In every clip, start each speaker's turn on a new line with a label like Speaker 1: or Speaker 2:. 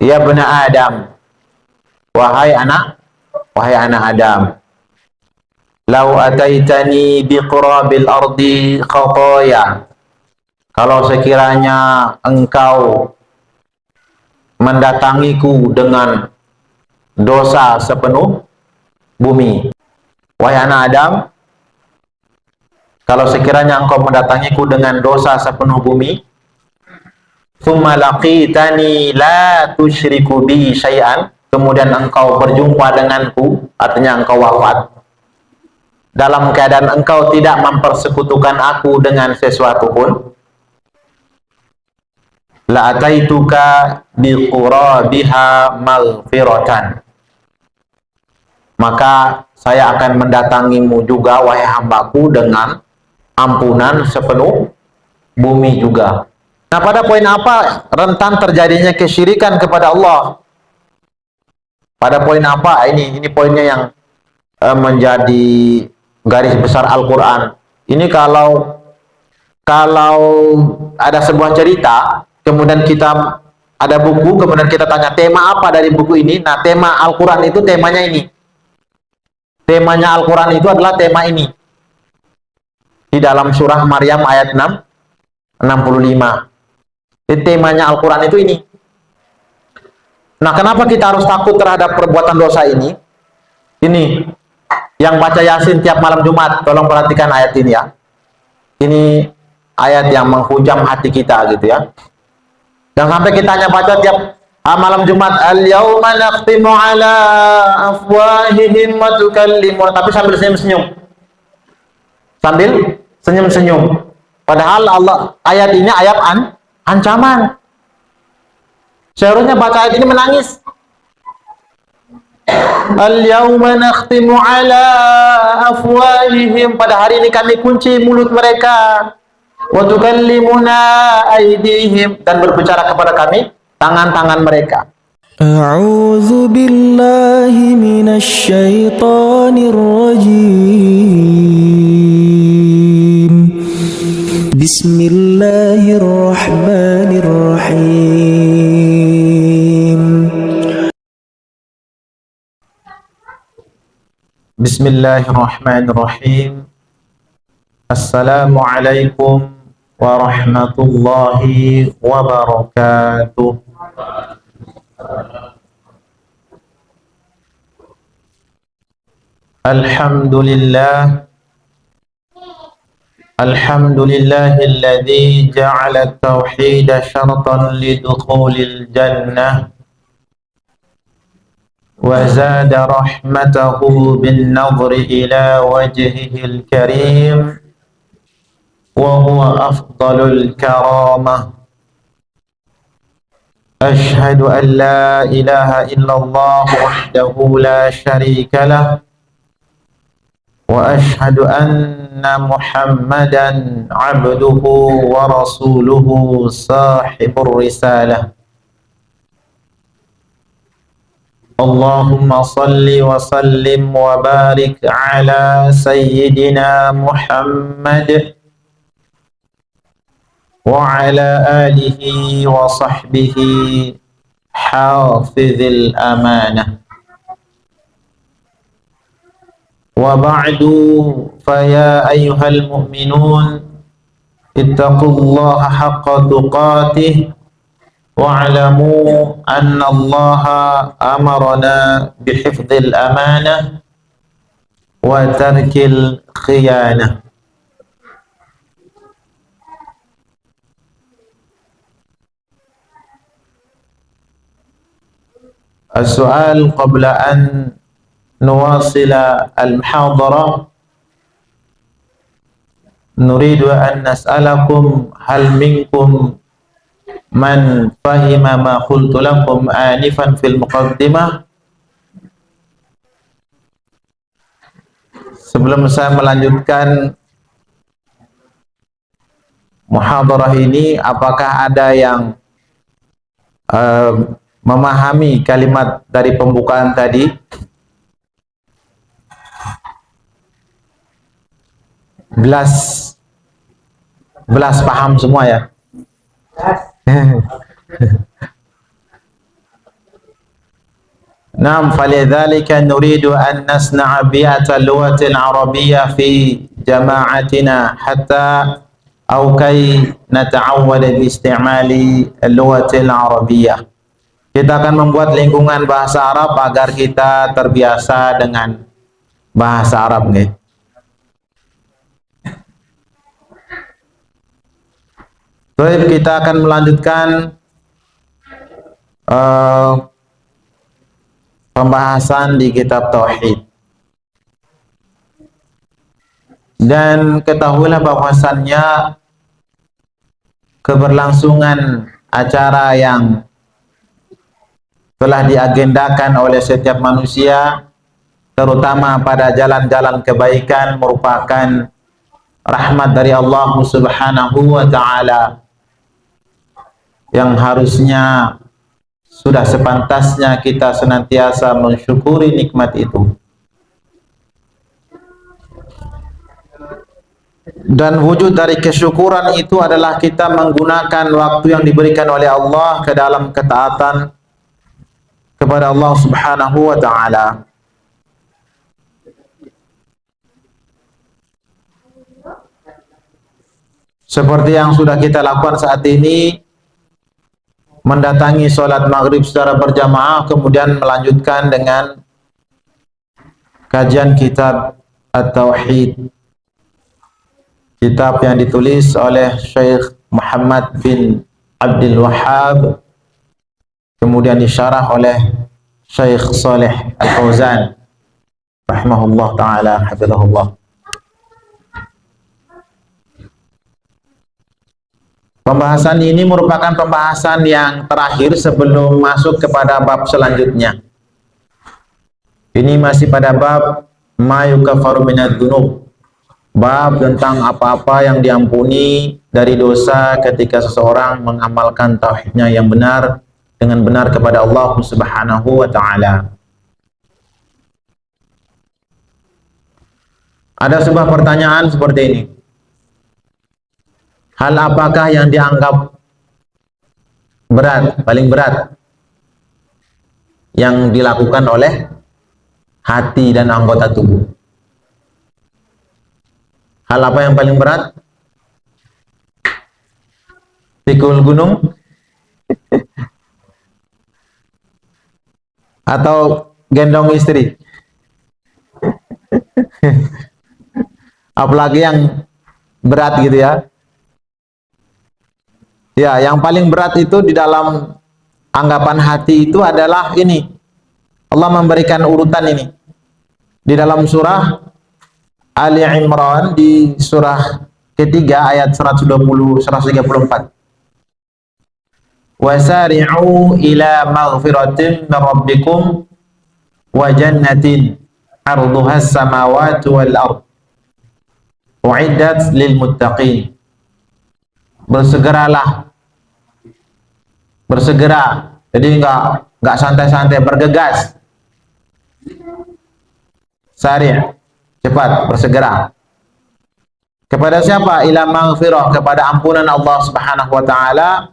Speaker 1: Ya bani Adam, wahai anak Adam, lau ataitani biqurabil ardi khataya, kalau sekiranya engkau mendatangiku dengan dosa sepenuh bumi. Wahai anak Adam, kalau sekiranya engkau mendatangiku dengan dosa sepenuh bumi, thumma laqitani la tusyriku bi syai'an, kemudian engkau berjumpa denganku, artinya engkau wafat, dalam keadaan engkau tidak mempersekutukan aku dengan sesuatu pun, la ataituka bi qurabiha maghfiratan, maka saya akan mendatangimu juga wahai hambaku dengan ampunan sepenuh bumi juga. Nah, pada poin apa rentan terjadinya kesyirikan kepada Allah? Pada poin apa? Ini poinnya yang menjadi garis besar Al-Quran. Ini kalau ada sebuah cerita, kemudian kita ada buku, kemudian kita tanya tema apa dari buku ini. Nah, tema Al-Quran itu temanya ini. Temanya Al-Quran itu adalah tema ini. Di dalam surah Maryam ayat 65. Jadi temanya Al-Quran itu ini. Nah, kenapa kita harus takut terhadap perbuatan dosa ini? Ini, yang baca Yasin tiap malam Jumat, tolong perhatikan ayat ini ya. Ini ayat yang menghujam hati kita gitu ya. Dan sampai kita hanya baca tiap malam Jumat, al-yauma naqtimu ala afwahihim wa tukallimuna, tapi sambil senyum-senyum. Sambil senyum-senyum. Padahal Allah, ayat ini ayat ancaman. Seharusnya baca ayat ini menangis. Al-yauma nakhtimu ala afwahihim, pada hari ini kami kunci mulut mereka. Wa tukallimuna aydihim, dan berbicara kepada kami tangan-tangan mereka.
Speaker 2: A'udzu billahi minasy syaithanir rajim. Bismillahirrahmanirrahim.
Speaker 1: Bismillahirrahmanirrahim. Assalamualaikum warahmatullahi wabarakatuh. Alhamdulillah. Alhamdulillahilladzi ja'ala at-tauhid syartan lidukhulil jannah wa zada rahmatahu bin nadhri ila wajhihil karim wa huwa afdalul karamah. Ashhadu an la ilaha illallah wahdahu la syarika lah wa ashhadu anna Muhammadan abduhu wa rasuluhu sahibur risalah. Allahumma salli wa sallim wa barik ala sayyidina Muhammad wa ala alihi wa sahbihi hafizil amanah. Wa ba'du, faya ayyuhal mu'minun ittaqullaha haqqa tuqatih wa'lamu anna Allaha amarna bihifdzil amanah wa tarkil khiyanah. As-su'al qabla an nuwasila al-muhadharah, nuridu an nas'alakum hal minkum man fahima ma qultu lakum anifan fil muqaddimah. Sebelum saya melanjutkan muhadharah ini, apakah ada yang memahami kalimat dari pembukaan tadi? Belas paham semua ya? Naam, falidzalika nuridu an nasna'a bi'ata al-lughatil arabiyyah fi jama'atina hatta au kay nata'awwad bi istimali al-lughatil arabiyyah. Kita akan membuat lingkungan bahasa Arab agar kita terbiasa dengan bahasa Arab nih. Baik, kita akan melanjutkan pembahasan di kitab Tauhid. Dan ketahuilah bahwasannya keberlangsungan acara yang telah diagendakan oleh setiap manusia, terutama pada jalan-jalan kebaikan, merupakan rahmat dari Allah Subhanahu wa ta'ala, yang harusnya sudah sepantasnya kita senantiasa mensyukuri nikmat itu. Dan wujud dari kesyukuran itu adalah kita menggunakan waktu yang diberikan oleh Allah ke dalam ketaatan kepada Allah Subhanahu wa ta'ala. Seperti yang sudah kita lakukan saat ini, mendatangi sholat maghrib secara berjamaah, kemudian melanjutkan dengan kajian kitab At-Tauhid, kitab yang ditulis oleh Syekh Muhammad bin Abdul Wahhab, kemudian disyarah oleh Syekh Saleh Al-Fauzan rahimahullah ta'ala, hafizahullah. Pembahasan ini merupakan pembahasan yang terakhir sebelum masuk kepada bab selanjutnya. Ini masih pada bab ma yukaffaru minadz dzunub, bab tentang apa-apa yang diampuni dari dosa ketika seseorang mengamalkan tauhidnya yang benar dengan benar kepada Allah Subhanahu wa ta'ala. Ada sebuah pertanyaan seperti ini. Hal apakah yang dianggap berat, paling berat, yang dilakukan oleh hati dan anggota tubuh? Hal apa yang paling berat? Pikul gunung? Atau gendong istri? Apalagi yang berat gitu ya. Ya, yang paling berat itu di dalam anggapan hati itu adalah ini. Allah memberikan urutan ini. Di dalam surah Ali Imran, di surah ketiga ayat 120 134. Wasari'u ila maghfiratin min rabbikum wa jannatin 'arduha as-samawati wal ard u'iddat lil muttaqin. Bersegera, jadi enggak santai-santai, bergegas. Sari', cepat, bersegera. Kepada siapa? Ila maghfirah, kepada ampunan Allah Subhanahu wa ta'ala.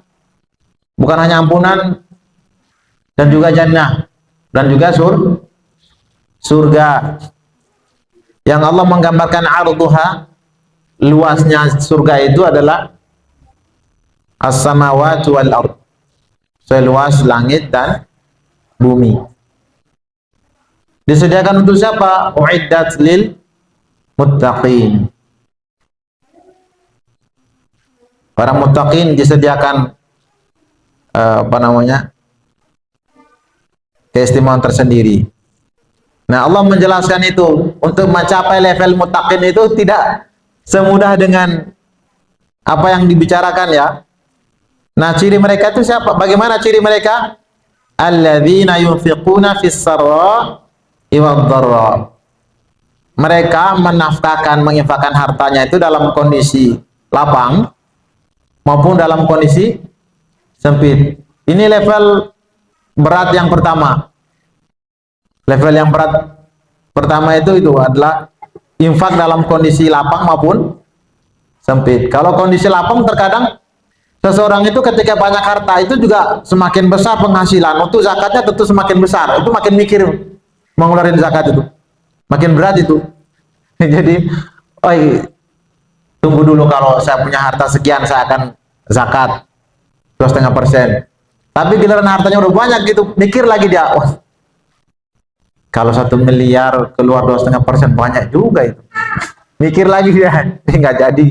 Speaker 1: Bukan hanya ampunan, dan juga jannah, dan juga surga. Yang Allah menggambarkan arduha, luasnya surga itu adalah as-samawati wal ard, seluas langit dan bumi. Disediakan untuk siapa? Uiddat lil muttaqin. Para muttaqin disediakan keistimewaan tersendiri. Nah, Allah menjelaskan itu, untuk mencapai level muttaqin itu tidak semudah dengan apa yang dibicarakan ya. Nah, ciri mereka itu siapa? Bagaimana ciri mereka? Alladzina yunfiquna fis sarra'i wad dharra. Mereka menginfakkan hartanya itu dalam kondisi lapang maupun dalam kondisi sempit. Ini level berat yang pertama. Level yang berat pertama itu adalah infak dalam kondisi lapang maupun sempit. Kalau kondisi lapang terkadang Seseorang itu ketika banyak harta itu juga semakin besar penghasilan, untuk zakatnya tentu semakin besar. Itu makin mikir mengeluarkan zakat itu. Makin berat itu. Jadi, oi, tunggu dulu, kalau saya punya harta sekian saya akan zakat 2,5%. Tapi giliran hartanya udah banyak gitu, mikir lagi dia, wah, kalau 1 miliar keluar 2,5% banyak juga itu. Mikir lagi dia, nggak jadi.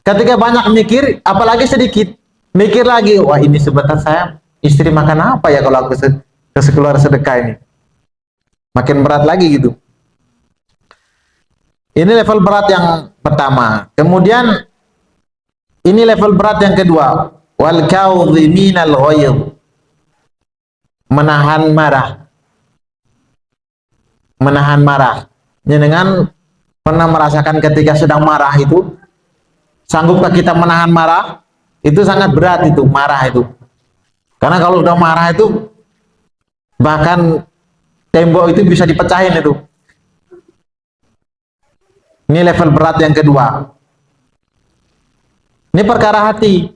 Speaker 1: Ketika banyak mikir, apalagi sedikit, mikir lagi, wah ini sebentar saya istri makan apa ya kalau aku keluar sedekah ini. Makin berat lagi gitu. Ini level berat yang pertama. Kemudian ini level berat yang kedua, wal kaudhiminal ghaidh, menahan marah. Menahan marah. Dengan pernah merasakan ketika sedang marah itu, sanggupkah kita menahan marah? Itu sangat berat itu, marah itu. Karena kalau udah marah itu, bahkan tembok itu bisa dipecahin itu. Ini level berat yang kedua. Ini perkara hati.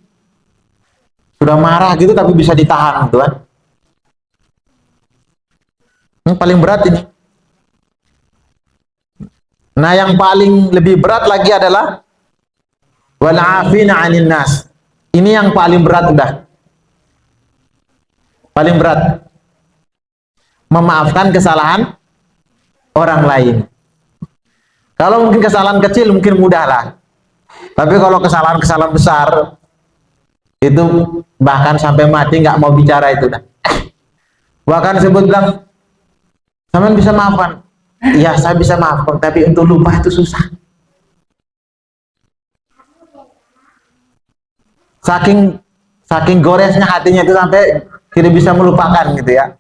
Speaker 1: Sudah marah gitu tapi bisa ditahan gitu kan. Ini paling berat ini. Nah, yang paling lebih berat lagi adalah wal 'afina 'anil nas. Ini yang paling berat udah. Paling berat. Memaafkan kesalahan orang lain. Kalau mungkin kesalahan kecil mungkin mudah lah. Tapi kalau kesalahan-kesalahan besar itu bahkan sampai mati nggak mau bicara itu dah. Bahkan sebut bilang, "Sampean bisa maafkan?" "Iya, saya bisa maafkan, tapi untuk lupa itu susah." Saking goresnya hatinya itu sampai tidak bisa melupakan gitu ya.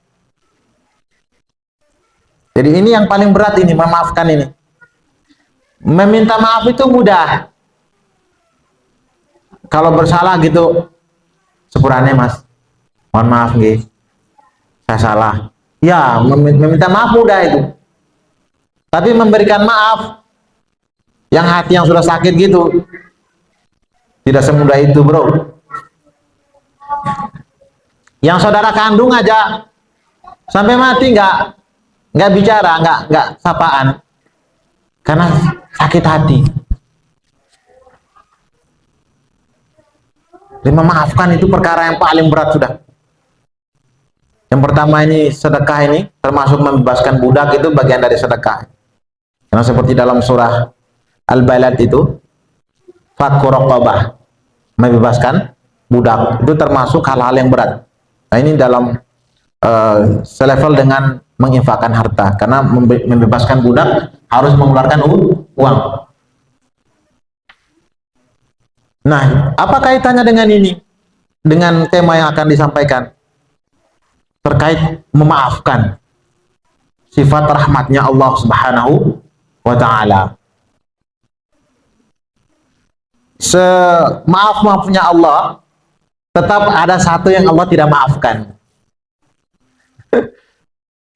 Speaker 1: Jadi ini yang paling berat ini, memaafkan ini. Meminta maaf itu mudah. Kalau bersalah gitu, sepurane mas, mohon maaf nggih, saya salah. Ya, meminta maaf mudah itu. Tapi memberikan maaf, yang hati yang sudah sakit gitu, tidak semudah itu bro. Yang saudara kandung aja sampai mati nggak bicara, nggak sapaan, karena sakit hati. Jadi memaafkan itu perkara yang paling berat sudah. Yang pertama ini sedekah, ini termasuk membebaskan budak, itu bagian dari sedekah. Karena seperti dalam surah Al-Balad itu, fakku raqabah, membebaskan budak, itu termasuk hal-hal yang berat. Nah ini dalam selevel dengan menginfakkan harta, karena membebaskan budak harus mengeluarkan uang. Nah, apa kaitannya dengan ini? Dengan tema yang akan disampaikan terkait memaafkan, sifat rahmatnya Allah Subhanahu wa ta'ala. Semaaf-maafnya Allah, tetap ada satu yang Allah tidak maafkan.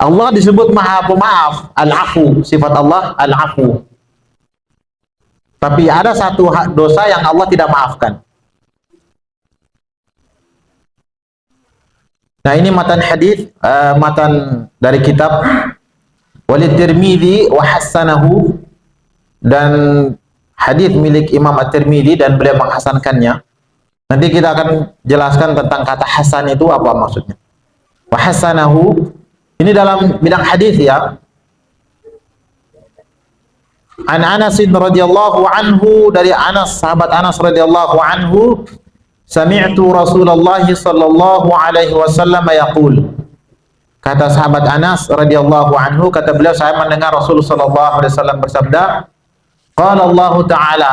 Speaker 1: Allah disebut maha pemaaf, al-afu, sifat Allah al-afu. Tapi ada satu dosa yang Allah tidak maafkan. Nah ini matan hadis, matan dari kitab Walid Tirmidzi wa hassanahu, dan hadis milik Imam At-Tirmidzi dan beliau menghasankannya. Nanti kita akan jelaskan tentang kata hasan itu apa maksudnya. Wa hassanahu ini dalam bidang hadis ya. An Anas radhiyallahu anhu, dari Anas, sahabat Anas radhiyallahu anhu, sami'tu Rasulullah sallallahu alaihi wasallam yaqul. Kata sahabat Anas radhiyallahu anhu, kata beliau, saya mendengar Rasul sallallahu alaihi wasallam bersabda, qala Allah taala.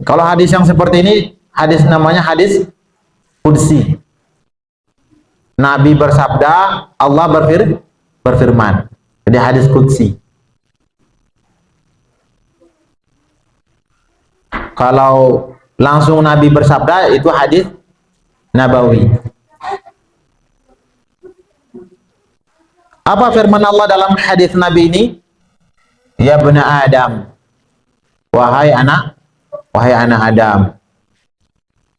Speaker 1: Kalau hadis yang seperti ini, hadis namanya hadis qudsi. Nabi bersabda, Allah berfirman. Jadi hadis qudsi. Kalau langsung Nabi bersabda, itu hadis nabawi. Apa firman Allah dalam hadis Nabi ini? Ya bani Adam, wahai anak wahai anak Adam,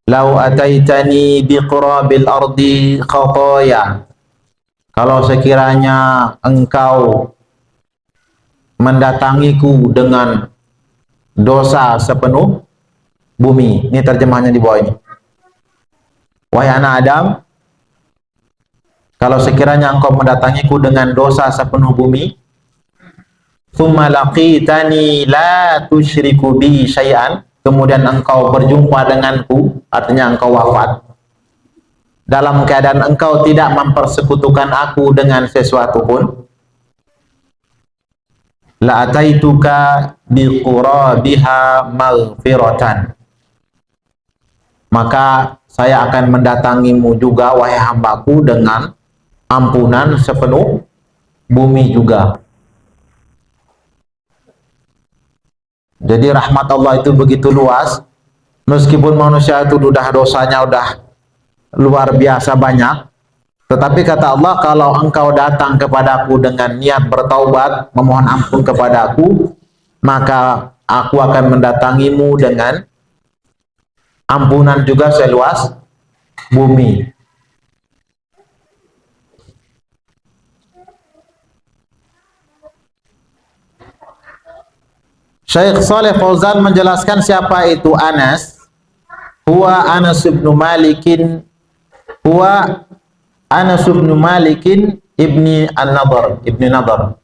Speaker 1: lau ataitani biqurabil ardi khataya, kalau sekiranya engkau mendatangiku dengan dosa sepenuh bumi. Ini terjemahannya di bawah ini. Wahai anak Adam, kalau sekiranya engkau mendatangiku dengan dosa sepenuh bumi, thumma laqitani la tusyriku bi syai'an, kemudian engkau berjumpa denganku, artinya engkau wafat, dalam keadaan engkau tidak mempersekutukan aku dengan sesuatu pun, la ataituka bi qurabiha maghfiratan, maka saya akan mendatangimu juga wahai hambaku dengan ampunan sepenuh bumi juga. Jadi rahmat Allah itu begitu luas, meskipun manusia itu udah dosanya udah luar biasa banyak, tetapi kata Allah, kalau engkau datang kepadaku dengan niat bertaubat, memohon ampun kepadaku, maka aku akan mendatangimu dengan ampunan juga seluas bumi. Syekh Saleh Fauzan menjelaskan siapa itu Anas. Huwa Anas bin Malikin, huwa Anas bin Malikin ibni An-Nadhr, ibni Nadhr.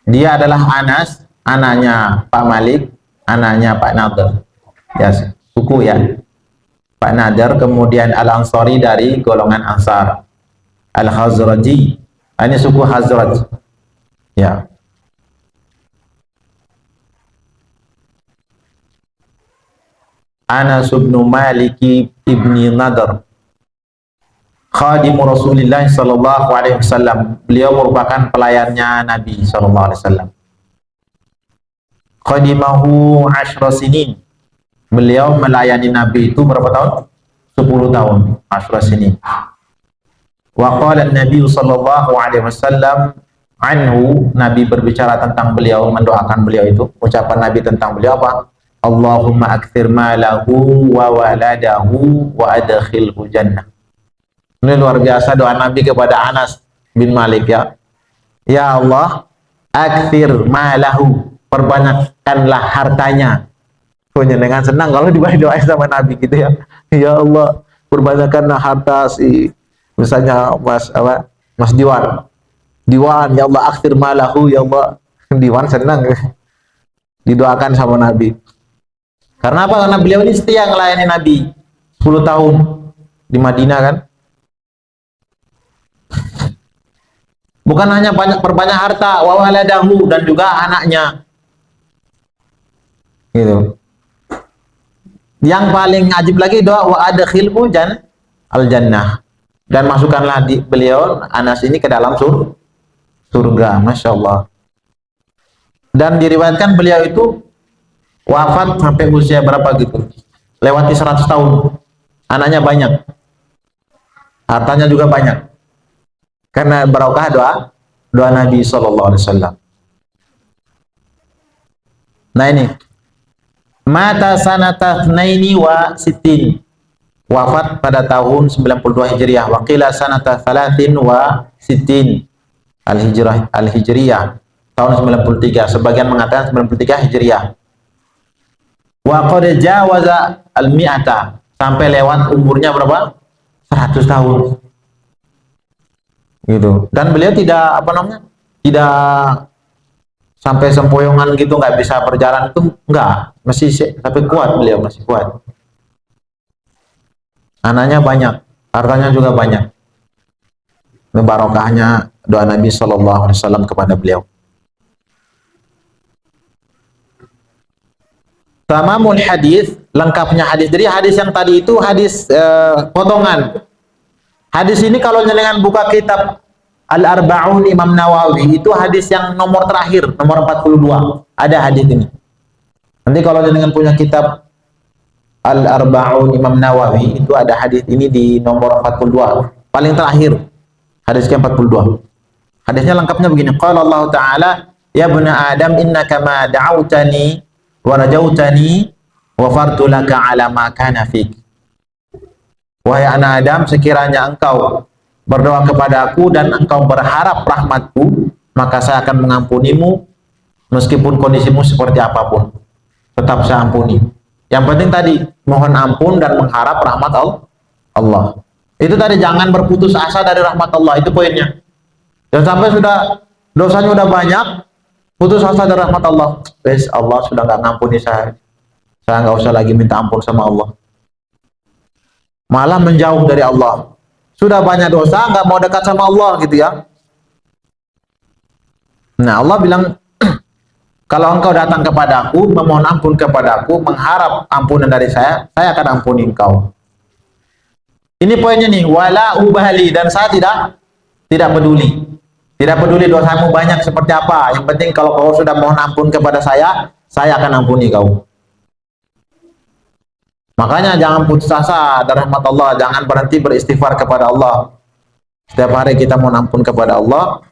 Speaker 1: Dia adalah Anas, anaknya Pak Malik, anaknya Pak Nadhr. Ya, suku ya. Pak Nadhr, kemudian Al-Ansari dari golongan Ansar. Al-Khazraji, ini suku Khazraj. Ya. Anas bin Malik ibni Nadhr, khadimu Rasulullah sallallahu alaihi wasallam. Beliau merupakan pelayannya Nabi sallallahu alaihi wasallam. Khadimahu 10 sinin. Beliau melayani Nabi itu berapa tahun? 10 tahun, 10 sinin. Wa qala an-nabi sallallahu alaihi wasallam anhu, Nabi berbicara tentang beliau, mendoakan beliau itu. Ucapan Nabi tentang beliau apa? Allahumma akthir malahu wa waladahu wa adkhilhu jannah. Ini luar biasa doa Nabi kepada Anas bin Malik ya. Ya Allah, akthir malahu, perbanyakkanlah hartanya. Punya dengan senang kalau diberi doa sama Nabi gitu ya. Ya Allah, perbanyakkanlah harta si misalnya Mas Diwan. Diwan, ya Allah akthir malahu, ya Allah. Diwan senang didoakan sama Nabi. Karena apa? Karena beliau ini setia melayani Nabi 10 tahun di Madinah kan. Bukan hanya perbanyak harta, wa waladahu, dan juga anaknya. Gitu. Yang paling ajib lagi doa wa adkhilhu al-jannah. Dan masukkanlah beliau Anas ini ke dalam surga. Masya Allah. Dan diriwayatkan beliau itu wafat sampai usia berapa gitu, lewati 100 tahun. Anaknya banyak, hartanya juga banyak, karena barokah doa Nabi sallallahu alaihi wasallam. Nah ini, mata sanata tsnaini wa sittin, wafat pada tahun 92 Hijriah, wa qila sanata thalathin wa sittin al-Hijriyah, tahun 93, sebagian mengatakan 93 Hijriah. Wa qad jawaza al-mi'ata, sampai lewat umurnya berapa? 100 tahun. Gitu. Dan beliau tidak tidak sampai sempoyongan gitu, nggak bisa berjalan itu enggak, masih tapi kuat, beliau masih kuat. Anaknya banyak, hartanya juga banyak. Ini barokahnya doa Nabi sallallahu alaihi wasallam kepada beliau. Tamamul hadis, lengkapnya hadis. Jadi hadis yang tadi itu hadis potongan. Hadis ini kalau dengan buka kitab Al-Arba'un Imam Nawawi, itu hadis yang nomor terakhir, nomor 42. Ada hadis ini. Nanti kalau dengan punya kitab Al-Arba'un Imam Nawawi, itu ada hadis ini di nomor 42. Paling terakhir, hadis ke-42. Hadisnya lengkapnya begini. Qala Allah Ta'ala, ya bani Adam innaka ma da'autani wa rajautani ghafartu laka ala ma kana fik. Wahai anak Adam, sekiranya engkau berdoa kepada aku dan engkau berharap rahmatku, maka saya akan mengampunimu meskipun kondisimu seperti apapun. Tetap saya ampuni. Yang penting tadi, mohon ampun dan mengharap rahmat Allah. Itu tadi, jangan berputus asa dari rahmat Allah, itu poinnya. Dan sampai sudah dosanya udah banyak, putus asa dari rahmat Allah. Wes, Allah sudah nggak ngampuni saya nggak usah lagi minta ampun sama Allah. Malah menjauh dari Allah. Sudah banyak dosa, nggak mau dekat sama Allah gitu ya. Nah, Allah bilang, kalau engkau datang kepadaku, memohon ampun kepadaku, mengharap ampunan dari saya akan ampuni engkau. Ini poinnya nih, wala ubali, dan saya tidak peduli. Tidak peduli dosamu banyak seperti apa. Yang penting kalau kau sudah mohon ampun kepada saya akan ampuni kau. Makanya jangan putus asa dari rahmat Allah, jangan berhenti beristighfar kepada Allah. Setiap hari kita mohon ampun kepada Allah,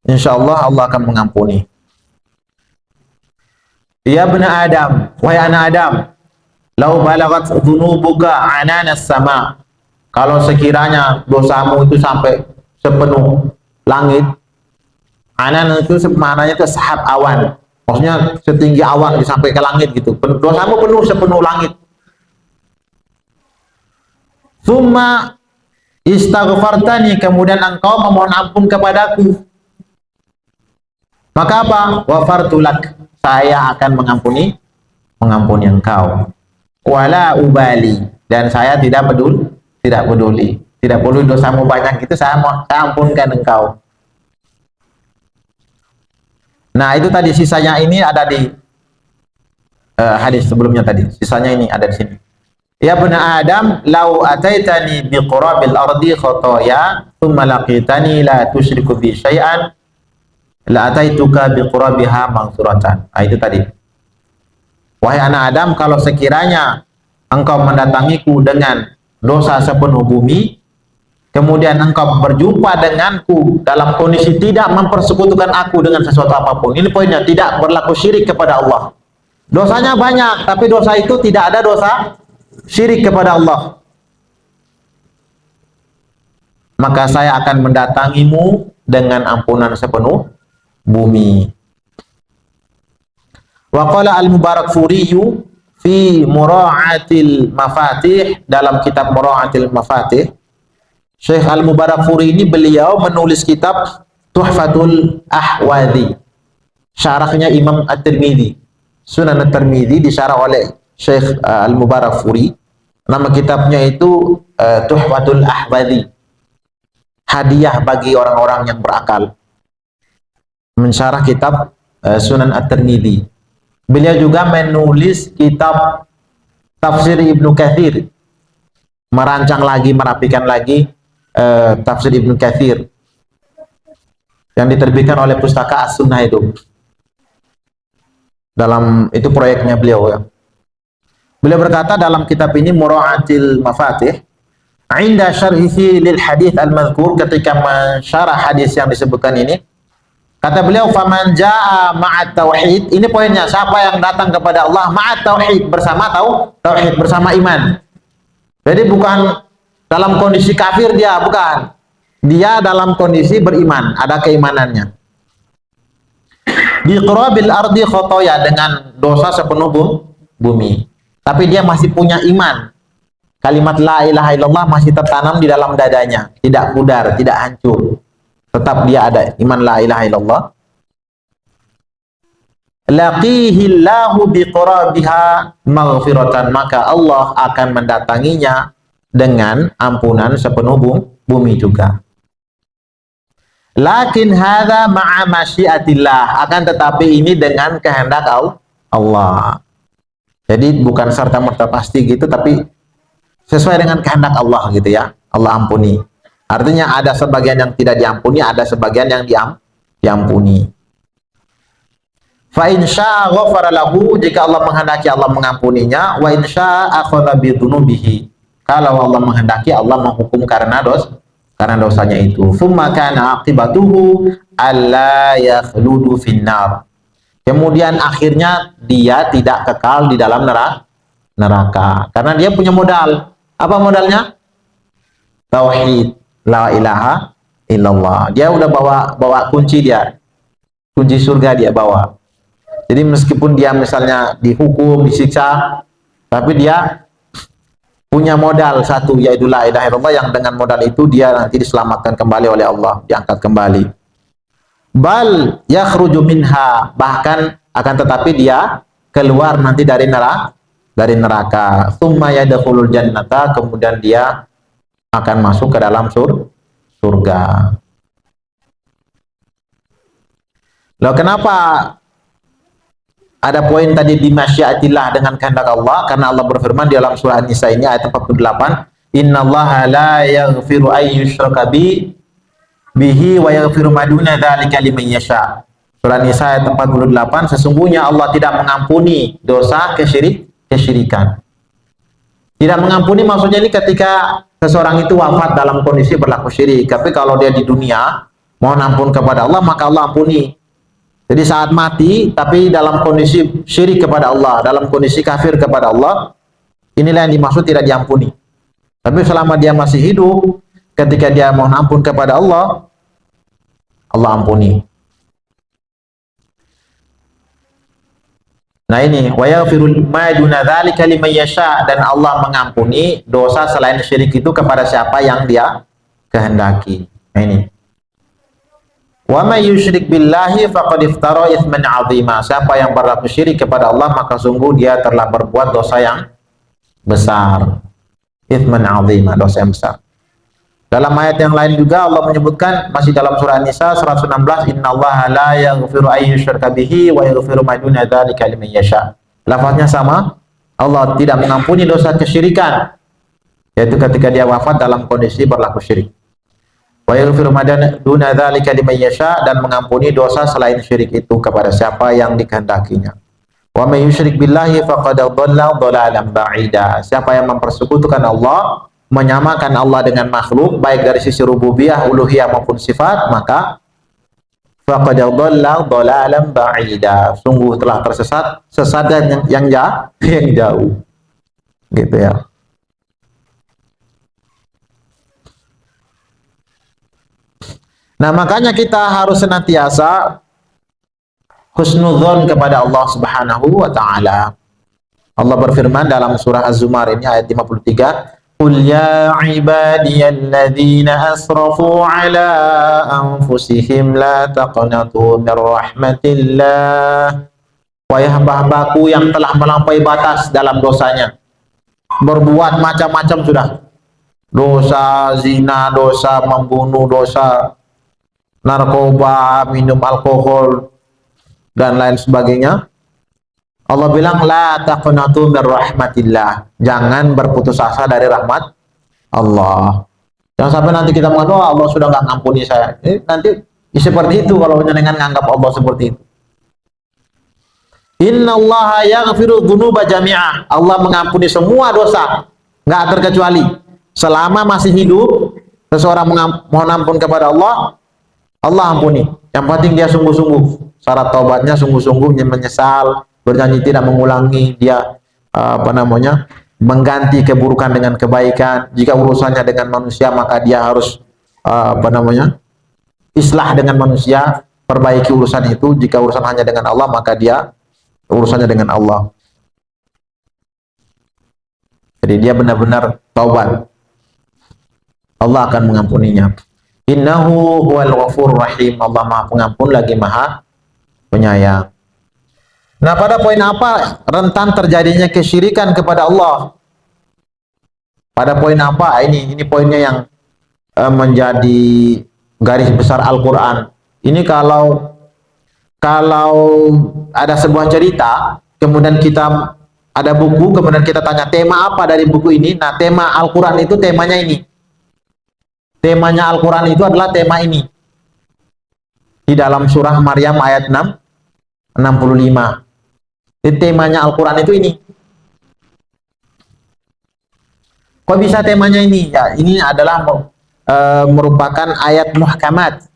Speaker 1: insya Allah Allah akan mengampuni. Ya bena Adam, wahai anak Adam, lau balagat dhunubuka ananas sama. Kalau sekiranya dosamu itu sampai sepenuh langit, anan itu maknanya itu sahab awan, maksudnya setinggi awan sampai ke langit gitu. Dosamu penuh sepenuh langit. Tsumma istaghfartani, kemudian engkau memohon ampun kepadaku. Maka apa? Ghafartu lak, saya akan mengampuni engkau. Wala ubali, dan saya tidak peduli. Tidak peduli dosamu banyak itu, saya ampunkan engkau. Nah, itu tadi, sisanya ini ada di hadis sebelumnya tadi. Sisanya ini ada di sini. Ya bena Adam, lau ataitani biqurabil ardi khotoya, thumma laqitani la tusyriku bi syai'an, la ataituka biqurabiha maghfiratan. Nah, itu tadi. Wahai anak Adam, kalau sekiranya engkau mendatangiku dengan dosa sepenuh bumi, kemudian engkau berjumpa denganku dalam kondisi tidak mempersekutukan aku dengan sesuatu apapun. Ini poinnya, tidak berlaku syirik kepada Allah. Dosanya banyak, tapi dosa itu tidak ada dosa syirik kepada Allah. Maka saya akan mendatangimu dengan ampunan sepenuh bumi. Wa qala al-Mubarakfuriyu fi Mura'atil Mafatih, dalam kitab Mura'atil Mafatih, Syekh Al-Mubarakfuri ini beliau menulis kitab Tuhfatul Ahwadhi, syarahnya Imam At-Tirmidzi, Sunan At-Tirmidzi, disyarah oleh Syekh Al-Mubarakfuri. Nama kitabnya itu Tuhfatul Ahwadhi, hadiah bagi orang-orang yang berakal, mensyarah kitab Sunan At-Tirmidzi. Beliau juga menulis kitab Tafsir Ibnu Katsir, merancang lagi, merapikan lagi Tafsir Ibnu Katsir yang diterbitkan oleh Pustaka As-Sunnah itu. Dalam itu proyeknya beliau ya. Beliau berkata dalam kitab ini, Mura'atil Mafatih, inda syarhihi lil hadits al-madhkur, ketika mensyarah hadis yang disebutkan ini, kata beliau, faman jaa ma'at tauhid, ini poinnya, siapa yang datang kepada Allah ma'at tauhid, bersama tauhid, bersama iman. Jadi bukan dalam kondisi kafir dia, bukan. Dia dalam kondisi beriman, ada keimanannya. Bi qurabil ardi khotoya, dengan dosa sepenuh bumi. Tapi dia masih punya iman. Kalimat la ilaha illallah masih tertanam di dalam dadanya, tidak pudar, tidak hancur. Tetap dia ada iman la ilaha illallah. Laqihillahu biqurabiha maghfiratan, maka Allah akan mendatanginya dengan ampunan sepenuh bumi juga. Lakin hadza ma'a masyiatillah, akan tetapi ini dengan kehendak Allah. Jadi bukan serta-merta pasti gitu, tapi sesuai dengan kehendak Allah gitu ya. Allah ampuni. Artinya ada sebagian yang tidak diampuni, ada sebagian yang diampuni. Fa in syaa'a ghafara lahu, jika Allah menghendaki Allah mengampuninya, wa in syaa'a akhadha bi dzunubihi, kalau Allah menghendaki Allah menghukum karena dosanya itu. Tsumma kana aqibatuhu alla yakhludu finnar, kemudian akhirnya dia tidak kekal di dalam neraka. Karena dia punya modal. Apa modalnya? Tauhid, la ilaha illallah. Dia udah bawa kunci dia. Kunci surga dia bawa. Jadi meskipun dia misalnya dihukum, disiksa, tapi dia punya modal satu, yaitu la ilaha illallah, yang dengan modal itu dia nanti diselamatkan kembali oleh Allah, diangkat kembali. Bal yakhruju minha, bahkan akan tetapi dia keluar nanti dari neraka. Tsumma yadkhulul jannata, kemudian dia akan masuk ke dalam surga. Loh, kenapa ada poin tadi di masyiatillah, dengan kehendak Allah? Karena Allah berfirman di dalam surah An-Nisa ini ayat 48, innallaha la yaghfiru ay yushraka bihi wa yaghfiru ma duna dzalika liman yasha. Surah An-Nisa ayat 48, sesungguhnya Allah tidak mengampuni dosa kesyirikan. Tidak mengampuni maksudnya ini ketika seseorang itu wafat dalam kondisi berlaku syirik. Tapi kalau dia di dunia mohon ampun kepada Allah, maka Allah ampuni. Jadi saat mati tapi dalam kondisi syirik kepada Allah, dalam kondisi kafir kepada Allah, inilah yang dimaksud tidak diampuni. Tapi selama dia masih hidup, ketika dia mohon ampun kepada Allah, Allah ampuni. Nah ini, wa yaghfiru ma duna dzalika liman yasha, dan Allah mengampuni dosa selain syirik itu kepada siapa yang dia kehendaki. Nah ini. Wa may yusyrik billahi faqad iftara itsman 'azima. Siapa yang berlaku syirik kepada Allah, maka sungguh dia telah berbuat dosa yang besar. Itsman 'azima, dosa yang besar. Dalam ayat yang lain juga Allah menyebutkan, masih dalam surah An-Nisa 116, innallaha la yaghfiru ay yushraka bihi wa yaghfiru ma duna dzalika liman yasha. Lafaznya sama, Allah tidak mengampuni dosa kesyirikan, yaitu ketika dia wafat dalam kondisi berlaku syirik. Wa yaghfiru ma duna dzalika liman yasha, dan mengampuni dosa selain syirik itu kepada siapa yang dikehendakinya. Wa may yusyrik billahi faqad dhalla dhalalan ba'ida. Siapa yang mempersekutukan Allah, menyamakan Allah dengan makhluk, baik dari sisi rububiyah, uluhiyah maupun sifat, maka faqad dhalla dhalalan ba'ida, sungguh telah tersesat sesatan yang jauh. Gitu ya. Nah, makanya kita harus senantiasa husnudzon kepada Allah Subhanahu wa taala. Allah berfirman dalam surah Az-Zumar ini ayat 53, Qul ya ibadiyalladzina asrafu ala anfusihim la taqnatu min rahmatillah. Wahai hamba-hambaku yang telah melampaui batas dalam dosanya, berbuat macam-macam sudah, dosa zina, dosa membunuh, dosa narkoba, minum alkohol, dan lain sebagainya. Allah bilang la taqnatu min rahmatillah, jangan berputus asa dari rahmat Allah. Jangan sampai nanti kita mengatakan, oh, Allah sudah nggak ngampuni saya. Nanti seperti itu kalau dengan menganggap Allah seperti itu. Innallaha yaghfiru dzunuba jami'ah. Allah mengampuni semua dosa, nggak terkecuali. Selama masih hidup, seseorang mohon ampun kepada Allah, Allah ampuni. Yang penting dia sungguh-sungguh, syarat taubatnya sungguh-sungguh menyesal, berjanji tidak mengulangi, dia mengganti keburukan dengan kebaikan. Jika urusannya dengan manusia, maka dia harus islah dengan manusia, perbaiki urusan itu. Jika urusan hanya dengan Allah, maka dia urusannya dengan Allah. Jadi dia benar-benar taubat, Allah akan mengampuninya. Innahu huwal ghafurur rahim. Allah Maha Pengampun lagi Maha Penyayang. Nah, pada poin apa rentan terjadinya kesyirikan kepada Allah? Pada poin apa? Ini poinnya yang menjadi garis besar Al-Quran. Ini kalau ada sebuah cerita, kemudian kita ada buku, kemudian kita tanya tema apa dari buku ini. Nah, tema Al-Quran itu temanya ini. Temanya Al-Quran itu adalah tema ini. Di dalam surah Maryam ayat 65. Jadi temanya Al-Quran itu ini. Kok bisa temanya ini? Ya, ini adalah merupakan ayat muhkamat.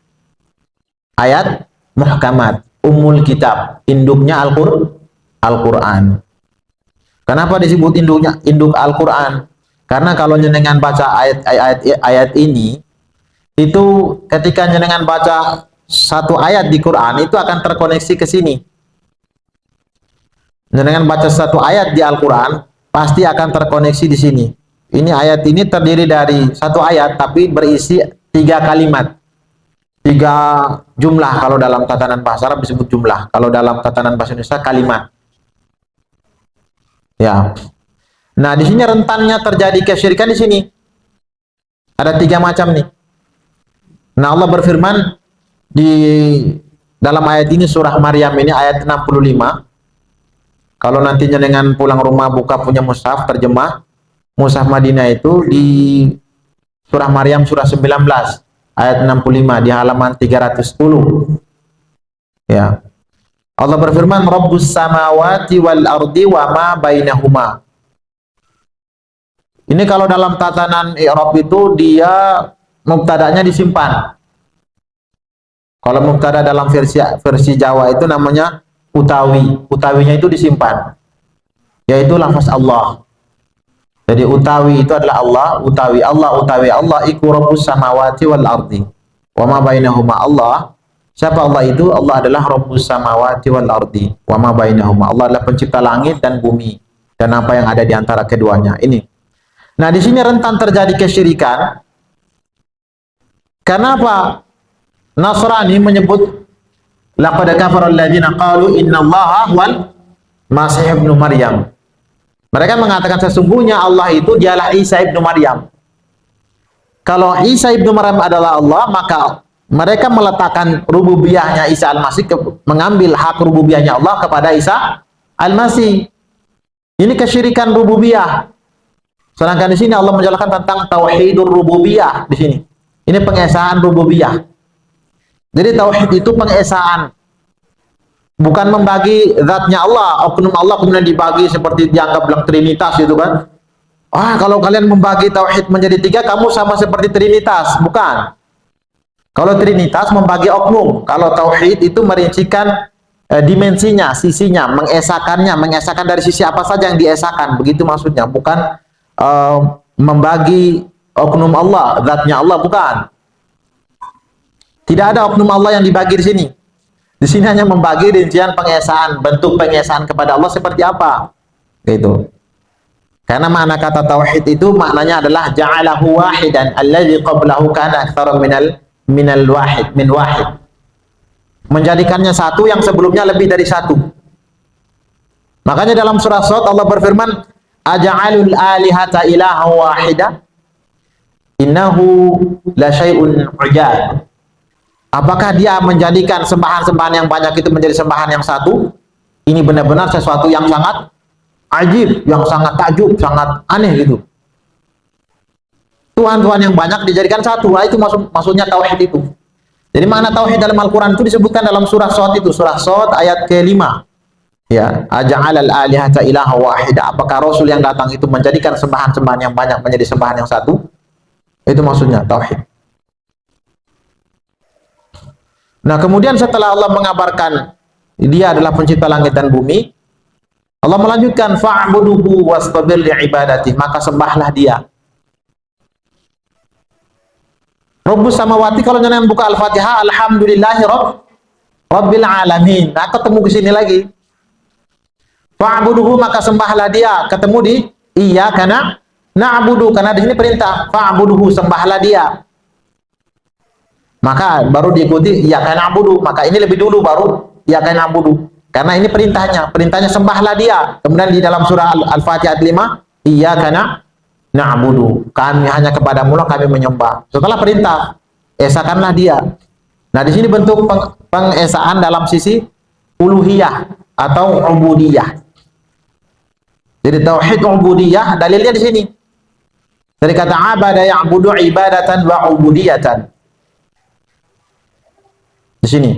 Speaker 1: Ayat muhkamat, ummul kitab, induknya Al-Quran. Kenapa disebut induk Al-Quran? Karena kalau jenengan baca ayat ini, itu ketika jenengan baca satu ayat di Quran, itu akan terkoneksi ke sini. Jenengan baca satu ayat di Al-Quran, pasti akan terkoneksi di sini. Ini ayat ini terdiri dari satu ayat, tapi berisi 3 kalimat. 3 jumlah, kalau dalam tatanan bahasa Arab disebut jumlah. Kalau dalam tatanan bahasa Indonesia, kalimat. Ya. Nah, di sini rentannya terjadi kesyirikan di sini. Ada 3 macam nih. Nah, Allah berfirman di dalam ayat ini, surah Maryam ini ayat 65. Kalau nantinya dengan pulang rumah buka punya mushaf, terjemah mushaf Madinah itu di surah Maryam surah 19 ayat 65 di halaman 310. Ya. Allah berfirman, Rabbus samawati wal ardi wa ma bainahuma. Ini kalau dalam tatanan i'rab itu dia mubtada'nya disimpan. Kalau mubtada dalam versi Jawa itu namanya utawi. Utawinya itu disimpan. Yaitu lafaz Allah. Jadi utawi itu adalah Allah, utawi Allah iku Rabbus samawati wal ardi. Wa ma bainahuma Allah. Siapa Allah itu? Allah adalah Rabbus samawati wal ardi wa ma bainahuma. Allah adalah pencipta langit dan bumi dan apa yang ada di antara keduanya. Ini. Nah, di sini rentan terjadi kesyirikan. Kenapa? Nasrani menyebut laqad kafara alladziina qalu innallaha wal masih ibnu Maryam. Mereka mengatakan sesungguhnya Allah itu dialah Isa ibnu Maryam. Kalau Isa ibnu Maryam adalah Allah, maka mereka meletakkan rububiyahnya Isa Al-Masih, mengambil hak rububiyahnya Allah kepada Isa Al-Masih. Ini kesyirikan rububiyah. Sedangkan di sini Allah menjelaskan tentang tauhidur rububiyah di sini. Ini pengesaan rububiyah. Jadi tauhid itu pengesaan. Bukan membagi zatnya Allah, oknum Allah kemudian dibagi seperti dianggap bilang trinitas gitu kan. Kalau kalian membagi tauhid menjadi 3, kamu sama seperti trinitas. Bukan. Kalau trinitas membagi oknum, kalau tauhid itu merincikan dimensinya, sisinya, mengesahkan dari sisi apa saja yang diesakan. Begitu maksudnya, bukan membagi oknum Allah, zatnya Allah, bukan. Tidak ada oknum Allah yang dibagi di sini. Di sini hanya membagi rincian pengesaan, bentuk pengesaan kepada Allah seperti apa. Gitu. Karena makna kata tauhid itu maknanya adalah ja'alahu wahidan alladzi qablahu kana aktsara minal wahid, min wahid. Menjadikannya satu yang sebelumnya lebih dari satu. Makanya dalam surah Shad Allah berfirman, aja'alul alihata ilaha wahida innahu la syai'un ujab. Apakah dia menjadikan sembahan-sembahan yang banyak itu menjadi sembahan yang satu? Ini benar-benar sesuatu yang sangat ajib, yang sangat takjub, sangat aneh gitu. Tuhan-Tuhan yang banyak dijadikan satu. Nah, itu maksudnya tauhid itu. Jadi makna tauhid dalam Al-Quran itu disebutkan dalam surah Shad itu, surah Shad ayat ke-5. Ya, aja'alal alihata ilaha wahida. Apakah Rasul yang datang itu menjadikan sembahan-sembahan yang banyak menjadi sembahan yang satu? Itu maksudnya tauhid. Nah, kemudian setelah Allah mengabarkan dia adalah pencipta langit dan bumi, Allah melanjutkan fa'buduhu wastabir li'ibadati, maka sembahlah dia. Rabbus samawati, kalau jangan buka Al-Fatihah, alhamdulillahi rabbil alamin. Nah, ketemu ke sini lagi. Fa'buduhu, maka sembahlah dia. Ketemu di iyyaka na'budu, karena di sini perintah fa'buduhu, sembahlah dia. Maka baru diikuti iyyaka na'budu, maka ini lebih dulu baru iyyaka na'budu. Karena ini perintahnya sembahlah dia. Kemudian di dalam surah Al-Fatihah 5, iyyaka na'budu, kami hanya kepadamu lah kami menyembah. Setelah perintah, esakanlah dia. Nah, di sini bentuk pengesaan dalam sisi uluhiyah atau ubudiyah. Jadi tauhid ubudiyah dalilnya di sini. Dari kata abada ya'budu ibadatan wa ubudiyatan. Di sini.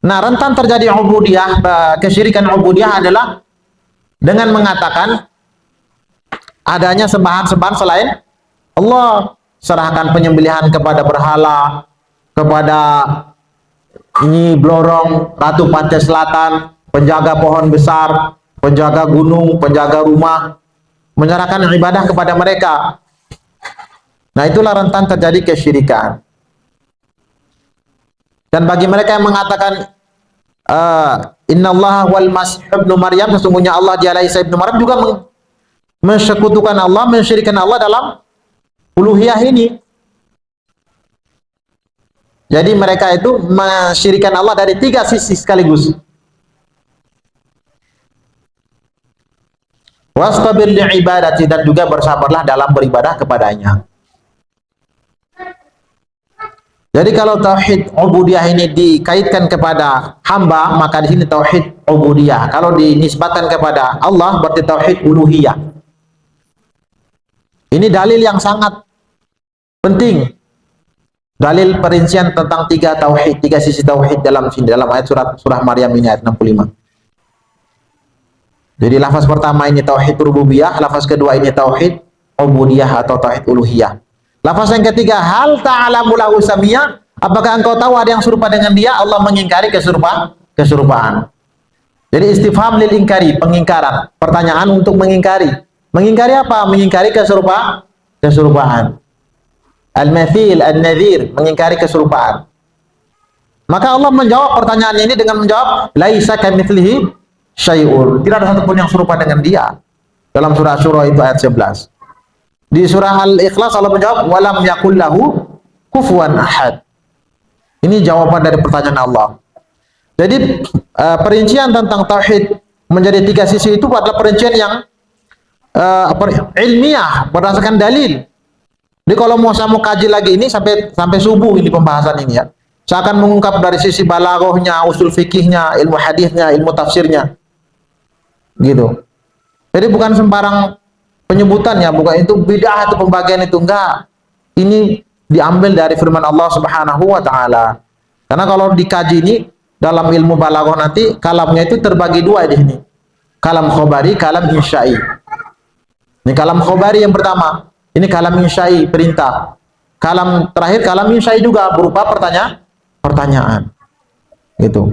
Speaker 1: Nah, rentan terjadi ubudiyah, kesyirikan ubudiyah adalah dengan mengatakan adanya sembahan-sembahan selain Allah. Serahkan penyembelihan kepada berhala, kepada Nyi Blorong, Ratu Pantai Selatan, penjaga pohon besar, penjaga gunung, penjaga rumah, menyerahkan ibadah kepada mereka. Nah, itulah rentan terjadi kesyirikan. Dan bagi mereka yang mengatakan innallaha wal masih ibnu Maryam, sesungguhnya Allah dialah Isa ibnu Maryam, juga mensekutukan Allah, mensyirikkan Allah dalam uluhiyah ini. Jadi mereka itu mensyirikkan Allah dari tiga sisi sekaligus. Wastabir li'ibadati, dan juga bersabarlah dalam beribadah kepadanya. Jadi kalau tauhid ubudiyah ini dikaitkan kepada hamba, maka di sini tauhid ubudiyah. Kalau dinisbatkan kepada Allah, berarti tauhid uluhiyah. Ini dalil yang sangat penting. Dalil perincian tentang tiga tauhid, tiga sisi tauhid dalam ayat surah Maryam ini, ayat 65. Jadi lafaz pertama ini tauhid rububiyah, lafaz kedua ini tauhid ubudiyah atau tauhid uluhiyah. Lafaz yang ketiga, hal ta'alamu lahu samiyya, apakah engkau tahu ada yang serupa dengan dia? Allah mengingkari keserupaan. Jadi istifham lil ingkari, pengingkaran, pertanyaan untuk mengingkari. Mengingkari apa? Mengingkari keserupaan. Al-mathil, al-nadhir, mengingkari keserupaan. Maka Allah menjawab pertanyaan ini dengan menjawab, laisa kamitslihi syai'un. Tidak ada satupun yang serupa dengan dia. Dalam surah Asy-Syura itu ayat 11. Di surah Al-Ikhlas Allah menjawab, walam yakul lahu kufuwan ahad. Ini jawaban dari pertanyaan Allah. Jadi perincian tentang tauhid menjadi tiga sisi itu adalah perincian yang ilmiah, berdasarkan dalil. Jadi kalau saya mau kaji lagi ini sampai subuh ini pembahasan ini ya. Saya akan mengungkap dari sisi balaghahnya, usul fikihnya, ilmu hadisnya, ilmu tafsirnya. Gitu. Jadi bukan sembarang penyebutan ya, bukan itu bid'ah, itu pembagian itu, enggak. Ini diambil dari firman Allah Subhanahu wa taala. Karena kalau dikaji ini dalam ilmu balaghah nanti kalamnya itu terbagi dua di sini. Kalam khobari, kalam insya'i. Ini kalam khobari yang pertama. Ini kalam insya'i, perintah. Kalam terakhir kalam insya'i juga berupa pertanyaan. Gitu.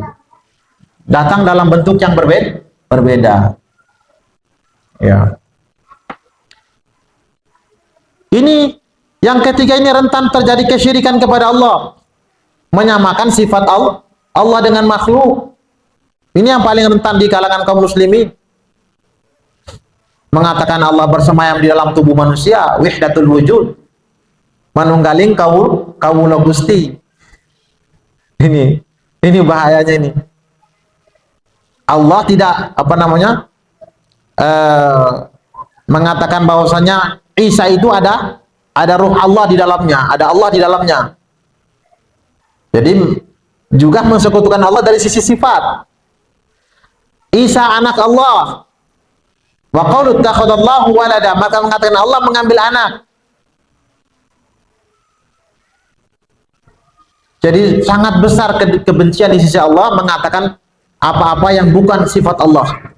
Speaker 1: Datang dalam bentuk yang berbeda. Ya. Ini yang ketiga, ini rentan terjadi kesyirikan kepada Allah. Menyamakan sifat Allah dengan makhluk. Ini yang paling rentan di kalangan kaum muslimin. Mengatakan Allah bersemayam di dalam tubuh manusia, wahdatul wujud. Manunggaling kawula Gusti. Ini bahayanya ini. Allah tidak mengatakan bahwasanya Isa itu ada ruh Allah di dalamnya, ada Allah di dalamnya. Jadi juga mensekutukan Allah dari sisi sifat. Isa anak Allah. Wa qalu ittakhadallahu walada, maka mengatakan Allah mengambil anak. Jadi sangat besar kebencian di sisi Allah mengatakan apa-apa yang bukan sifat Allah.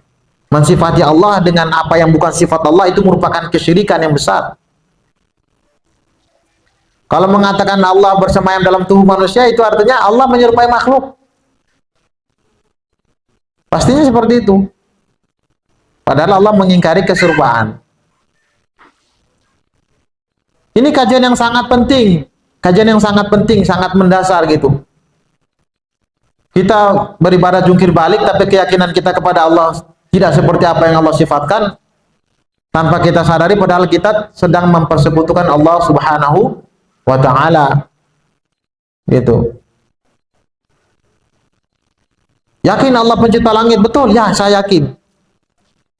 Speaker 1: Mensifati Allah dengan apa yang bukan sifat Allah itu merupakan kesyirikan yang besar. Kalau mengatakan Allah bersemayam dalam tubuh manusia, itu artinya Allah menyerupai makhluk. Pastinya seperti itu. Padahal Allah mengingkari keserupaan. Ini kajian yang sangat penting. Kajian yang sangat penting, sangat mendasar gitu. Kita beribadah jungkir balik, tapi keyakinan kita kepada Allah tidak seperti apa yang Allah sifatkan, tanpa kita sadari padahal kita sedang mempersekutukan Allah Subhanahu wa ta'ala. Gitu. Yakin Allah pencipta langit? Betul, ya saya yakin.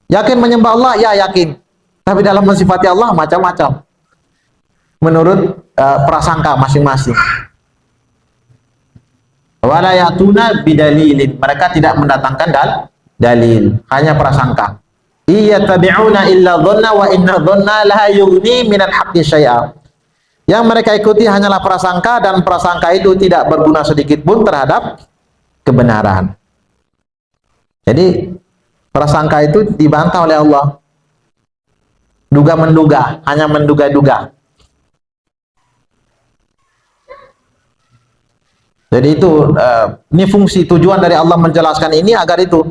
Speaker 1: Yakin menyembah Allah? Ya yakin. Tapi dalam mensifati Allah macam-macam. Menurut prasangka masing-masing. Wala ya'tuna bidalilin. Mereka tidak mendatangkan dalil, hanya prasangka. Iya tabi'una illa dhanna wa inna dhanna la yughni minal haqqi syai'a. Yang mereka ikuti hanyalah prasangka, dan prasangka itu tidak berguna sedikit pun terhadap kebenaran. Jadi prasangka itu dibantah oleh Allah. Duga-menduga, hanya menduga-duga. Jadi itu ini fungsi tujuan dari Allah menjelaskan ini agar itu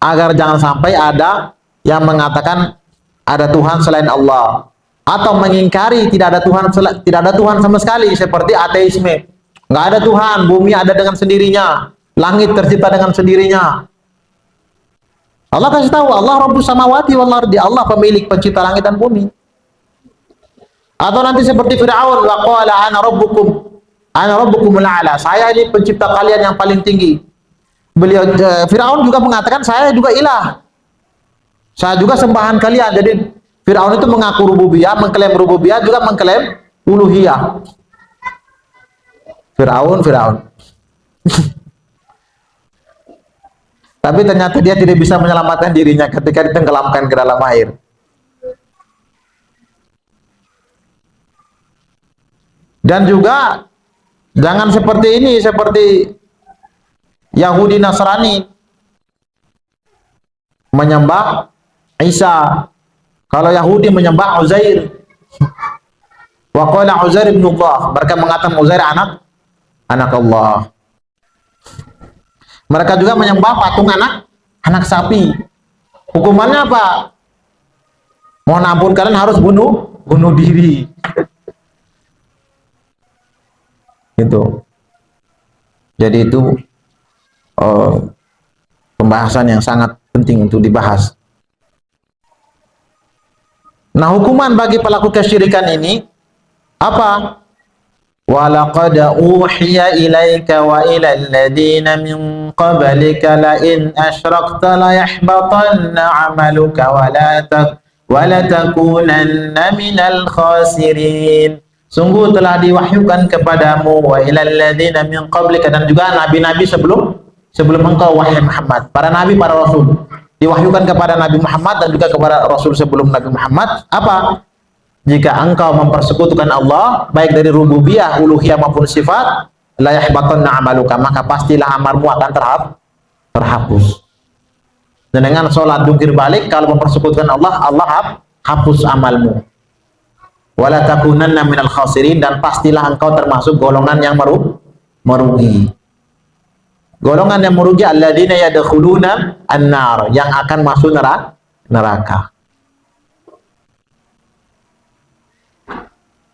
Speaker 1: agar jangan sampai ada yang mengatakan ada Tuhan selain Allah, atau mengingkari tidak ada Tuhan sama sekali, seperti ateisme. Nggak ada Tuhan, bumi ada dengan sendirinya, langit tercipta dengan sendirinya. Allah kasih tahu, Allah Rabbus samawati wal ardi, Allah pemilik pencipta langit dan bumi. Atau nanti seperti Fir'aun, wa qala ana rabbukumul a'la, saya ini pencipta kalian yang paling tinggi. Fir'aun juga mengatakan saya juga ilah, saya juga sembahan kalian. Jadi Fir'aun itu mengaku rububiyah, mengklaim rububiyah, juga mengklaim uluhiyah. Fir'aun. Tapi ternyata dia tidak bisa menyelamatkan dirinya ketika ditenggelamkan ke dalam air. Dan juga jangan seperti ini, seperti Yahudi Nasrani menyembah Isa. Kalau Yahudi menyembah Uzair. Wa qala Uzair ibn Allah, mereka mengatakan Uzair anak Allah. Mereka juga menyembah patung anak sapi. Hukumannya apa? Mohon ampun, kalian harus bunuh diri. Gitu. Jadi itu pembahasan yang sangat penting untuk dibahas. Nah, hukuman bagi pelaku kesyirikan ini apa? وَلَقَدْ أُوحِيَ إِلَيْكَ وَإِلَى الَّذِينَ مِنْ قَبْلِكَ لَئِنْ أَشْرَكْتَ لَيَحْبَطَنَّ عَمَلُكَ وَلَتَكُونَنَّ مِنَ الْخَاسِرِينَ. Sungguh telah diwahyukan kepadamu wa ilal ladzina min qablika, dan juga nabi-nabi sebelum engkau wahai Muhammad, para nabi, para rasul diwahyukan kepada Nabi Muhammad dan juga kepada rasul sebelum Nabi Muhammad. Apa? Jika engkau mempersekutukan Allah baik dari rububiyah, uluhiyah maupun sifat, la yahbatanna amaluka, maka pastilah amalmu akan terhapus. Dan dengan sholat jungkir balik, kalau mempersekutukan Allah hapus amalmu. Wala takunanna minal khasirin, dan pastilah engkau termasuk golongan yang merugi. Golongan yang merugi alladzina yadkhuluna an-nar, yang akan masuk neraka.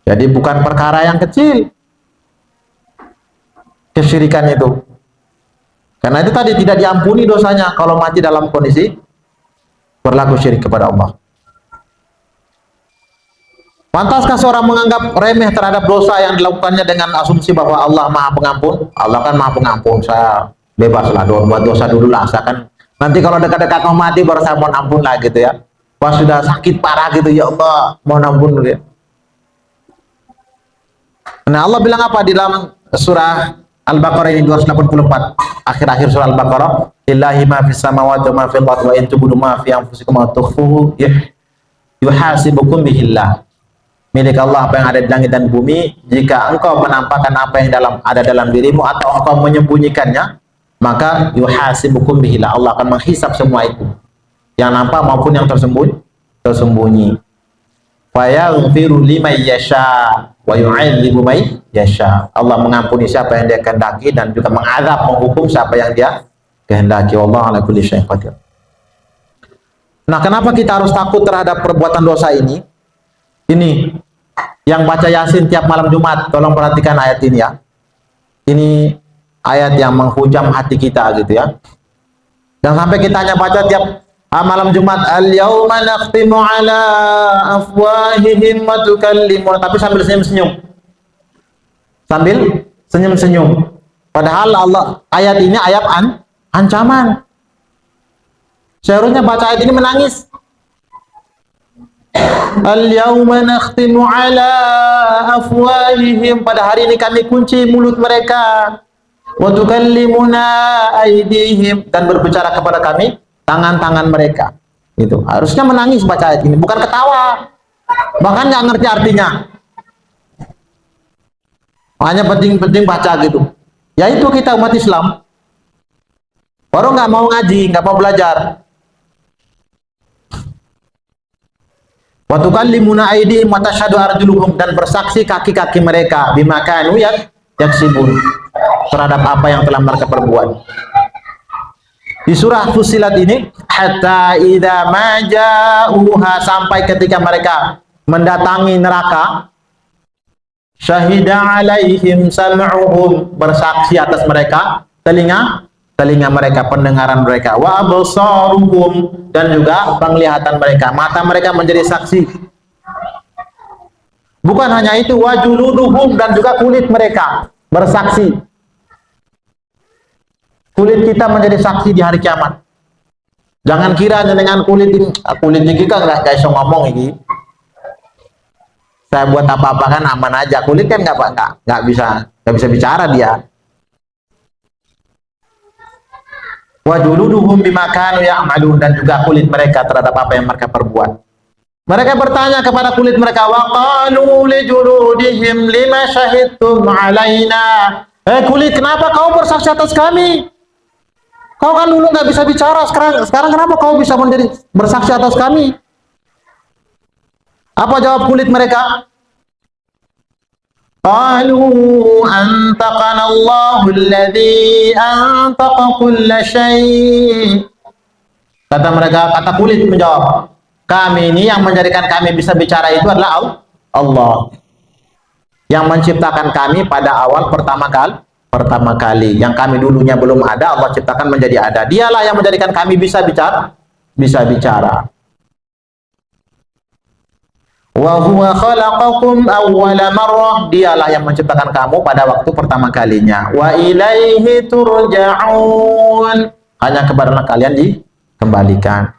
Speaker 1: Jadi bukan perkara yang kecil kesyirikan itu. Karena itu tadi tidak diampuni dosanya kalau mati dalam kondisi berlaku syirik kepada Allah. Pantaskah seorang menganggap remeh terhadap dosa yang dilakukannya dengan asumsi bahwa Allah Maha Pengampun? Allah kan Maha Pengampun, saya bebaslah buat dosa dulu lah. Saya kan nanti kalau dekat-dekat mau mati baru saya mohon ampun lah gitu ya. Pas sudah sakit parah gitu, ya Allah mohon ampun gitu. Nah, Allah bilang apa di dalam surah Al-Baqarah ini 284, akhir-akhir surah Al-Baqarah, lillahi ma fis samawati wa ma fil ardi wa in tubdu ma fi anfusikum wa tukhfuhu yuhasibukum bihillah. Milik Allah apa yang ada di langit dan bumi. Jika engkau menampakkan apa yang ada dalam dirimu atau engkau menyembunyikannya, maka yuhasibukum bihillah, Allah akan menghisap semua itu, yang nampak maupun yang tersembunyi. Fayaghfiru liman yasha wa yu'adzibu man yasha. Allah mengampuni siapa yang Dia kehendaki dan juga mengazab, menghukum siapa yang Dia kehendaki. Wallahu ala kulli syai'in qadir. Nah, kenapa kita harus takut terhadap perbuatan dosa ini? Ini yang baca Yasin tiap malam Jumat, tolong perhatikan ayat ini ya. Ini ayat yang menghujam hati kita gitu ya. Jangan sampai kita hanya baca tiap malam Jumat, al-yauma nakhtimu ala afwahihim wa tukallimuna, tapi sambil senyum-senyum. Padahal ayat ini ayat ancaman. Seharusnya baca ayat ini menangis. Al-yauma nakhtimu ala afwahihim, pada hari ini kami kunci mulut mereka. Wa tukallimuna aydihim, dan berbicara kepada kami tangan-tangan mereka. Itu harusnya menangis baca ayat ini, bukan ketawa, bahkan nggak ngerti artinya, hanya penting-penting baca gitu. Ya itu kita umat Islam, baru nggak mau ngaji, nggak mau belajar. Wa tukallimuna aydihim wa tashhadu arjuluhum, dan bersaksi kaki-kaki mereka bima kanu yaksibun, terhadap apa yang telah mereka perbuat. di surah Fussilat ini, hatta idza ma ja'uha, sampai ketika mereka mendatangi neraka, syahida alaihim sam'uhum, bersaksi atas mereka telinga mereka, pendengaran mereka, wa absaruhum, dan juga penglihatan mereka, mata mereka menjadi saksi. Bukan hanya itu, wa juluduhum, dan juga kulit mereka bersaksi. Kulit kita menjadi saksi di hari kiamat. Jangan kira dengan kulit ini kan nggak iso ngomong ini. Saya buat apa-apa kan aman aja. Kulit kan nggak bisa bicara dia. Wa juluduhum bima kanu ya'malun, dan juga kulit mereka terhadap apa yang mereka perbuat. Mereka bertanya kepada kulit mereka, wa qalu li juludihim lima syahidtum alaina. Kulit, kenapa kau bersaksi atas kami? Kau kan dulu nggak bisa bicara, sekarang kenapa kau bisa menjadi bersaksi atas kami? Apa jawab kulit mereka? Qalu antaqana Allahu alladhi antaqa kulla syai'. Kata kulit menjawab, kami ini yang menjadikan kami bisa bicara itu adalah Allah, yang menciptakan kami pada awal pertama kali, yang kami dulunya belum ada, Allah ciptakan menjadi ada. Dialah yang menjadikan kami bisa bicara. Wa huwa khalaqakum awwala marrah, dialah yang menciptakan kamu pada waktu pertama kalinya. Wa ilaihi turja'un, hanya kepada kalian dikembalikan.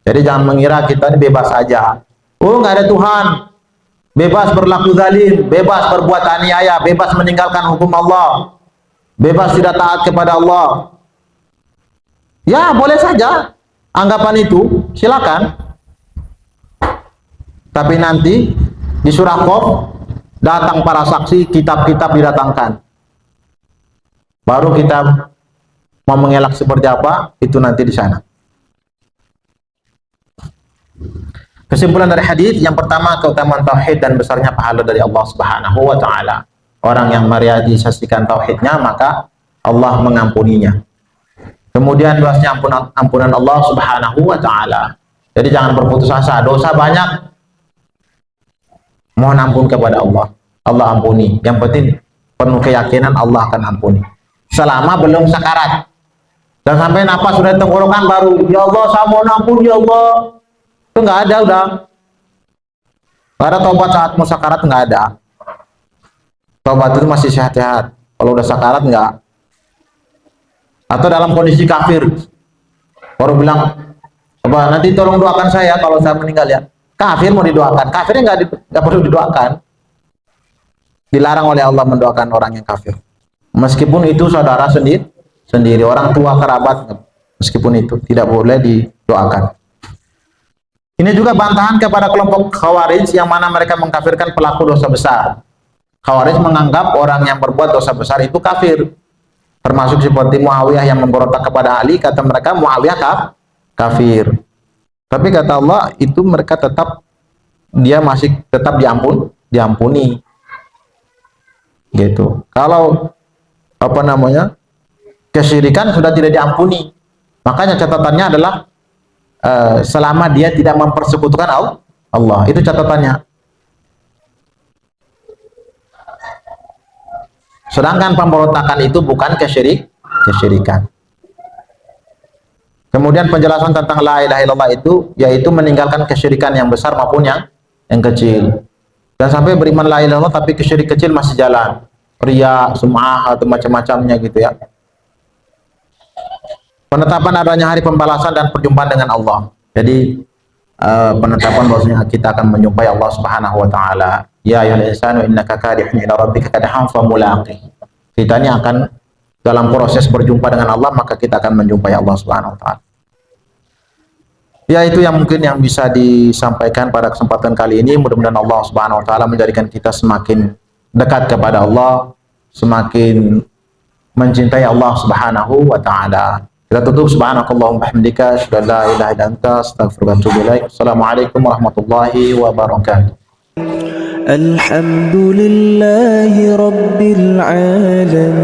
Speaker 1: Jadi jangan mengira kita ini bebas saja. Oh, nggak ada Tuhan, bebas berlaku zalim, bebas berbuat aniaya, bebas meninggalkan hukum Allah, bebas tidak taat kepada Allah. Ya, boleh saja anggapan itu, silakan. Tapi nanti di surah Qaf datang para saksi, kitab-kitab didatangkan. Baru kita mau mengelak seperti apa, itu nanti di sana. Kesimpulan dari hadis yang pertama, keutamaan tauhid dan besarnya pahala dari Allah Subhanahu wa taala. Orang yang merealisasikan tauhidnya, maka Allah mengampuninya. Kemudian luasnya ampunan Allah Subhanahu wa taala. Jadi jangan berputus asa, dosa banyak, mohon ampun kepada Allah, Allah ampuni. Yang penting penuh keyakinan Allah akan ampuni. Selama belum sakarat. Dan sampai napas sudah tenggorokan baru, ya Allah saya mohon ampun ya Allah. Itu nggak ada, udah. Nggak ada taubat saat mau sakarat, nggak ada. Taubat itu masih sehat-sehat. Kalau udah sakarat nggak. Atau dalam kondisi kafir, baru bilang, coba nanti tolong doakan saya kalau saya meninggal ya. Kafir mau didoakan, kafirnya nggak perlu didoakan. Dilarang oleh Allah mendoakan orang yang kafir. Meskipun itu saudara sendiri, orang tua kerabat, meskipun itu tidak boleh didoakan. Ini juga bantahan kepada kelompok Khawarij yang mana mereka mengkafirkan pelaku dosa besar. Khawarij menganggap orang yang berbuat dosa besar itu kafir. Termasuk seperti Muawiyah yang memberontak kepada Ali, kata mereka Muawiyah kafir. Tapi kata Allah itu mereka masih tetap diampuni. Gitu. Kalau kesyirikan sudah tidak diampuni. Makanya catatannya adalah selama dia tidak mempersekutukan Allah, itu catatannya. Sedangkan pemberontakan itu bukan kesyirikan. Kemudian penjelasan tentang la ilaha illallah itu yaitu meninggalkan kesyirikan yang besar maupun yang kecil. Dan sampai beriman la ilaha illallah tapi kesyirik kecil masih jalan. Riya, sum'ah atau macam-macamnya gitu ya. Penetapan adanya hari pembalasan dan perjumpaan dengan Allah. Jadi penetapan bahwasanya kita akan menjumpai Allah Subhanahu wa taala. Ya ayyuhal insanu innaka kadihun ila rabbika kadhan famulaqih. Kita ini akan dalam proses berjumpa dengan Allah, maka kita akan menjumpai Allah Subhanahu wa taala. Ya, itu yang mungkin yang bisa disampaikan pada kesempatan kali ini. Mudah-mudahan Allah Subhanahu wa taala menjadikan kita semakin dekat kepada Allah, semakin mencintai Allah Subhanahu wa taala. Kita tutup subhanakallahumma bihamdika asyhadu an la ilaha illa anta astaghfiruka wa atubu ilaik. Assalamualaikum warahmatullahi wabarakatuh.
Speaker 2: Alhamdulillahi rabbil alamin.